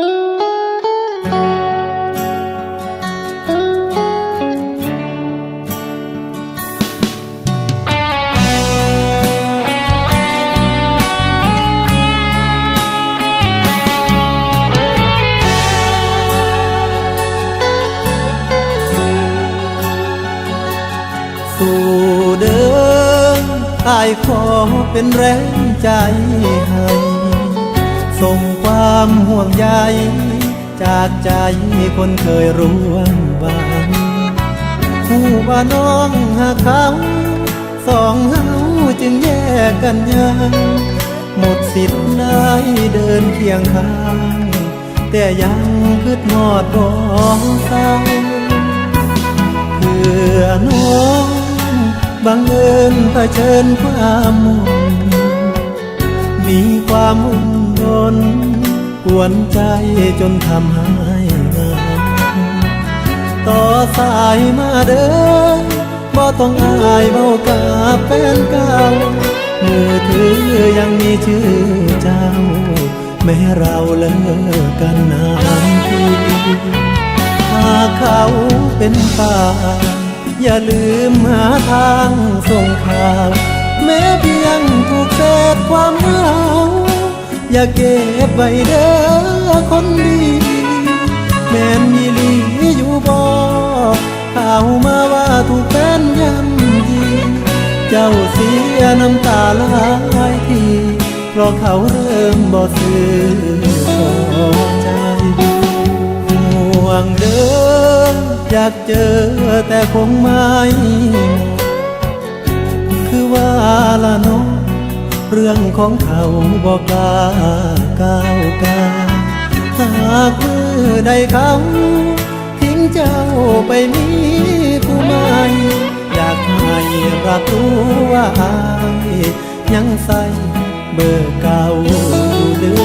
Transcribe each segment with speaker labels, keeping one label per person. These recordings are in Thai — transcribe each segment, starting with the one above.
Speaker 1: สู่เดินอ้ายขอเป็นแรงใจให้ส่งความห่วงใยจากใจคนเคยร่วมวันผู้ว่าน้องหากเขาสองเฮาจึงแยกกันยังหมดสิทธิ์ได้เดินเคียงข้างแต่ยังคิดฮอดบ่เศร้าเพื่อน้องบังเอิญเผชิญความมนมีความอุ่นดนกวนใจจนทำให้เหงาต่อสายมาเดินบ่ต้องอายเว้ากับแฟนเก่ามือถือยังมีชื่อเจ้าแม้เราเลิกกันนานทีหากเขาเป็นป่าอย่าลืมหาทางส่งข่าวแม้เพียงถูกเศษความเหงาอย่าเก็บไว้เด้อคนดีแม่นมีลีอยู่บ่ข่าวมาว่าถูกแฟนย่ำยีเจ้าเสียน้ำตาหลายทีเพราะเขาเริ่มบ่ซื่อใจห่วงเด้ออยากเจอแต่คงไม่คือว่าละน้องเรื่องของเขาบอกกล้าก้าวกาหากมือใดเขาทิ้งเจ้าไปมีผู้ใหม่อยากให้รับรู้ว่าอายยังใส่เบอร์เก่าเด้อ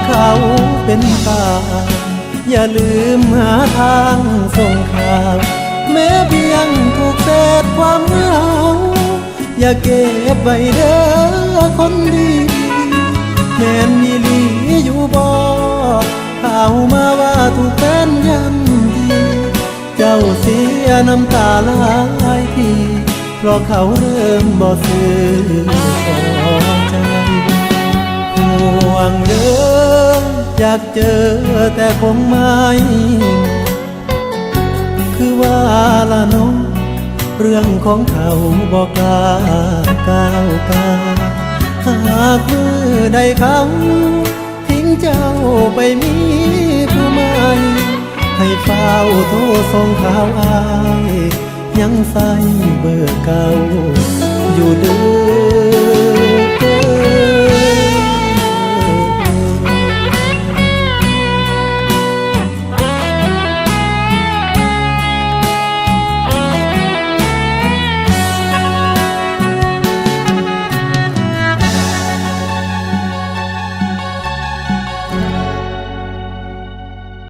Speaker 1: เขาเป็นป่าอย่าลืมหาทางส่งข่าวแม้เพียงถูกเศษความเหงาอย่าเก็บไว้เด้อคนดีแม่นมีลีอยู่บ่ข่าวมาว่าถูกแฟนย่ำยีเจ้าเสียน้ำตาหลายทีเพราะเขาเริ่มบ่ซื่อใจห่วงเด้ออยากเจอแต่คงไม่คือว่าละน้องเรื่องของเขาบอกกล้าก้าวกาหากมือใดเขาทิ้งเจ้าไปมีผู้ใหม่ให้เฝ้าโทรส่งข่าวอายยังใส่เบอร์เก่าอยู่เด้อ